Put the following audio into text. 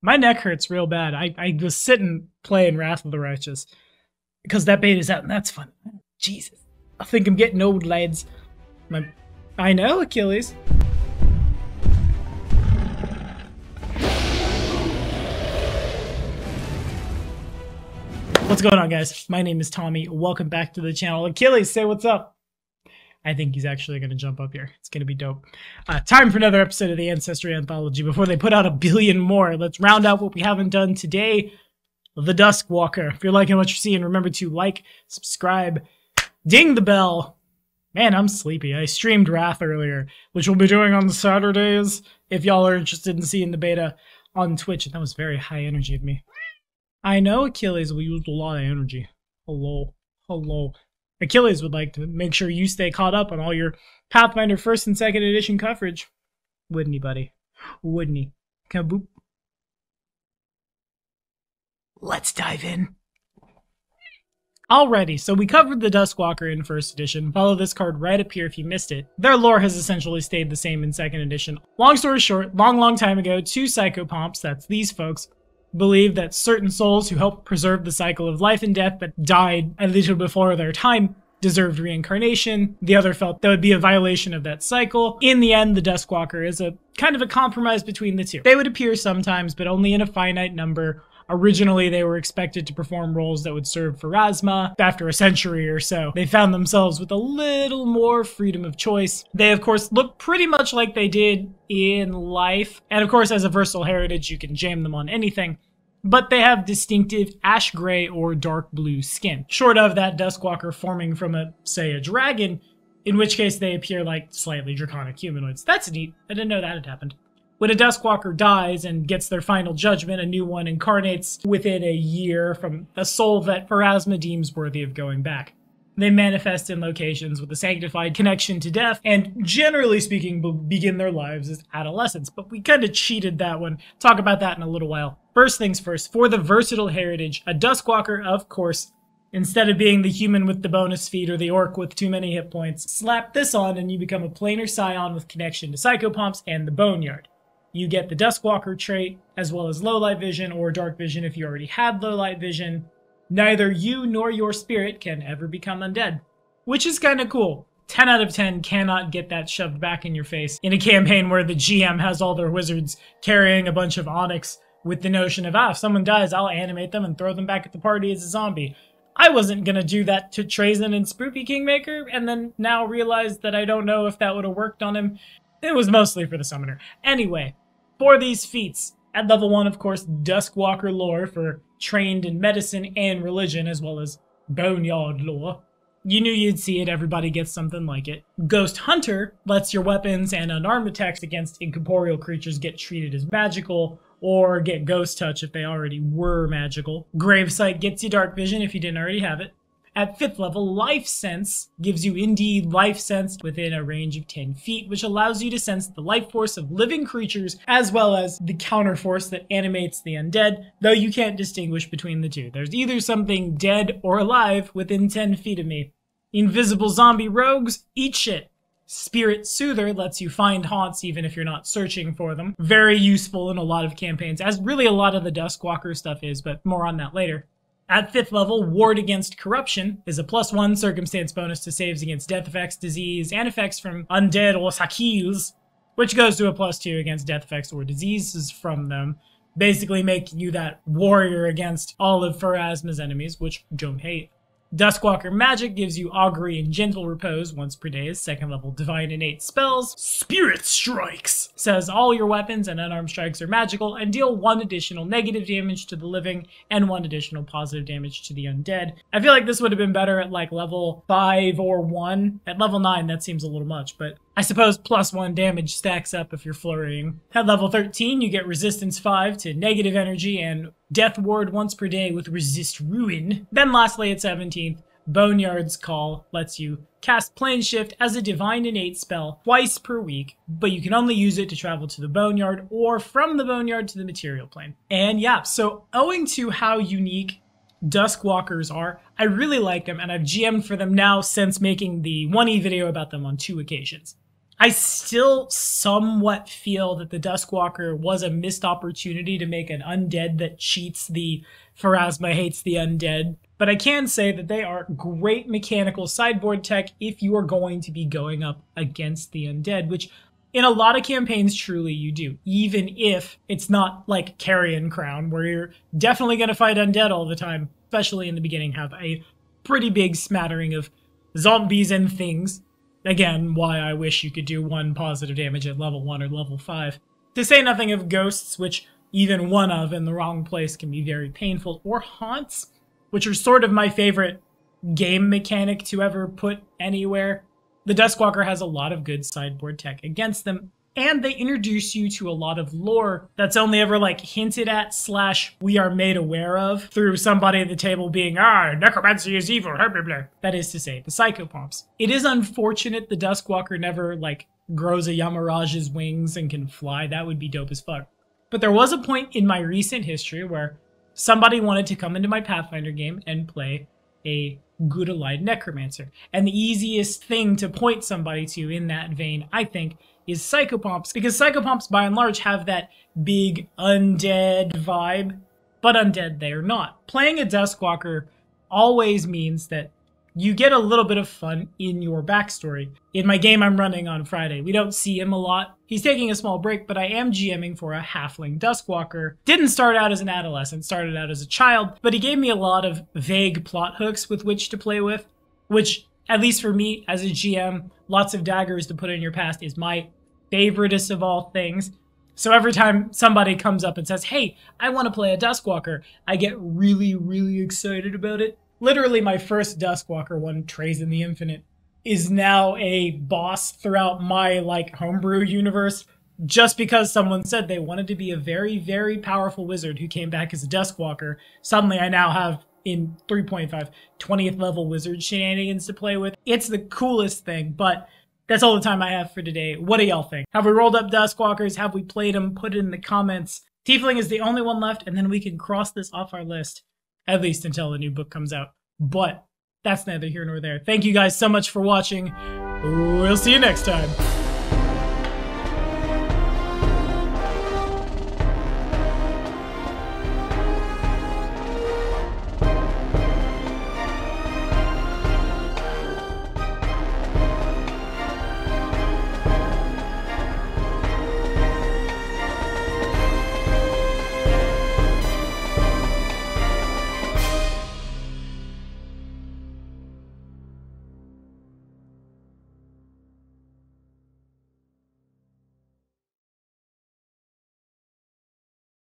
My neck hurts real bad. I was sitting playing Wrath of the Righteous because that beta's out and that's fun. Jesus. I think I'm getting old, lads. I know, Achilles. What's going on, guys? My name is Tommy. Welcome back to the channel. Achilles, say what's up. I think he's actually going to jump up here. It's going to be dope. Time for another episode of the Ancestry Anthology. Before they put out a billion more, let's round out what we haven't done today. The Duskwalker. If you're liking what you're seeing, remember to like, subscribe, ding the bell. Man, I'm sleepy. I streamed Wrath earlier, which we'll be doing on the Saturdays if y'all are interested in seeing the beta on Twitch. And that was very high energy of me. I know, Achilles, we used a lot of energy. Hello. Achilles would like to make sure you stay caught up on all your Pathfinder 1st and 2nd edition coverage. Wouldn't he, buddy? Wouldn't he? Kaboop. Let's dive in. Alrighty, so we covered the Duskwalker in 1st edition. Follow this card right up here if you missed it. Their lore has essentially stayed the same in 2nd edition. Long story short, long time ago, two psychopomps, that's these folks, believed that certain souls who helped preserve the cycle of life and death but died a little before their time deserved reincarnation. The other felt that would be a violation of that cycle. In the end, the Duskwalker is a kind of a compromise between the two. They would appear sometimes, but only in a finite number. Originally, they were expected to perform roles that would serve Pharasma. After a century or so, they found themselves with a little more freedom of choice. They, of course, look pretty much like they did in life. And of course, as a versatile heritage, you can jam them on anything. But they have distinctive ash gray or dark blue skin. Short of that Duskwalker forming from say, a dragon, in which case they appear like slightly draconic humanoids. That's neat. I didn't know that had happened. When a Duskwalker dies and gets their final judgment, a new one incarnates within a year from a soul that Pharasma deems worthy of going back. They manifest in locations with a sanctified connection to death, and generally speaking, begin their lives as adolescents. But we kind of cheated that one. Talk about that in a little while. First things first, for the versatile heritage, a Duskwalker, of course, instead of being the human with the bonus feat or the orc with too many hit points, slap this on and you become a planar scion with connection to psychopomps and the boneyard. You get the Duskwalker trait, as well as low light vision or dark vision if you already had low light vision. Neither you nor your spirit can ever become undead, which is kind of cool. 10 out of 10 cannot get that shoved back in your face in a campaign where the GM has all their wizards carrying a bunch of onyx with the notion of, if someone dies, I'll animate them and throw them back at the party as a zombie. I wasn't going to do that to Trazen and Spoopy Kingmaker, and then now realized that I don't know if that would have worked on him. It was mostly for the summoner. Anyway, for these feats, at level 1, of course, Duskwalker lore for trained in medicine and religion, as well as boneyard lore. You knew you'd see it, everybody gets something like it. Ghost Hunter lets your weapons and unarmed attacks against incorporeal creatures get treated as magical, or get ghost touch if they already were magical. Gravesight gets you dark vision if you didn't already have it. At 5th level, Life Sense gives you indeed life sense within a range of 10 feet, which allows you to sense the life force of living creatures as well as the counterforce that animates the undead, though you can't distinguish between the two. There's either something dead or alive within 10 feet of me. Invisible zombie rogues, eat shit. Spirit Soother lets you find haunts even if you're not searching for them. Very useful in a lot of campaigns, as really a lot of the Duskwalker stuff is, but more on that later. At 5th level, Ward Against Corruption is a +1 circumstance bonus to saves against death effects, disease, and effects from undead or sakils, which goes to a +2 against death effects or diseases from them, basically making you that warrior against all of Pharasma's enemies, which don't hate. Duskwalker Magic gives you Augury and Gentle Repose once per day as 2nd level Divine Innate spells. Spirit Strikes says all your weapons and unarmed strikes are magical and deal 1 additional negative damage to the living and 1 additional positive damage to the undead. I feel like this would have been better at like level 5 or 1. At level 9 that seems a little much, but I suppose +1 damage stacks up if you're flurrying. At level 13, you get Resistance 5 to negative energy and Death Ward once per day with Resist Ruin. Then lastly, at 17th, Boneyard's Call lets you cast Plane Shift as a Divine Innate spell twice per week, but you can only use it to travel to the Boneyard or from the Boneyard to the Material Plane. And yeah, so owing to how unique Duskwalkers are, I really like them, and I've GM'd for them now since making the 1E video about them on 2 occasions. I still somewhat feel that the Duskwalker was a missed opportunity to make an undead that cheats the Pharasma hates the undead. But I can say that they are great mechanical sideboard tech if you are going to be going up against the undead, which in a lot of campaigns truly you do, even if it's not like Carrion Crown, where you're definitely going to fight undead all the time, especially in the beginning, have a pretty big smattering of zombies and things. Again, why I wish you could do 1 positive damage at level 1 or level 5. To say nothing of ghosts, which even one of in the wrong place can be very painful, or haunts, which are sort of my favorite game mechanic to ever put anywhere. The Duskwalker has a lot of good sideboard tech against them, and they introduce you to a lot of lore that's only ever like hinted at / we are made aware of through somebody at the table being, necromancy is evil, blah, blah, blah. That is to say, the psychopomps. It is unfortunate the Duskwalker never like grows a Yamaraj's wings and can fly. That would be dope as fuck. But there was a point in my recent history where somebody wanted to come into my Pathfinder game and play a good allied necromancer. And the easiest thing to point somebody to in that vein, I think, is psychopomps, because psychopomps by and large have that big undead vibe, but undead they are not. Playing a Duskwalker always means that you get a little bit of fun in your backstory. In my game I'm running on Friday, we don't see him a lot. He's taking a small break, but I am GMing for a halfling Duskwalker. Didn't start out as an adolescent, started out as a child, but he gave me a lot of vague plot hooks with which to play with, which, at least for me as a GM, lots of daggers to put in your past is my favoriteest of all things. So every time somebody comes up and says, hey, I want to play a Duskwalker, I get really, really excited about it. Literally my first Duskwalker one, Trays in the Infinite, is now a boss throughout my like homebrew universe just because someone said they wanted to be a very, very powerful wizard who came back as a Duskwalker. Suddenly I now have in 3.5 20th level wizard shenanigans to play with. It's the coolest thing, but that's all the time I have for today. What do y'all think? Have we rolled up Duskwalkers? Have we played them? Put it in the comments. Tiefling is the only one left, and then we can cross this off our list. At least until the new book comes out. But that's neither here nor there. Thank you guys so much for watching. We'll see you next time.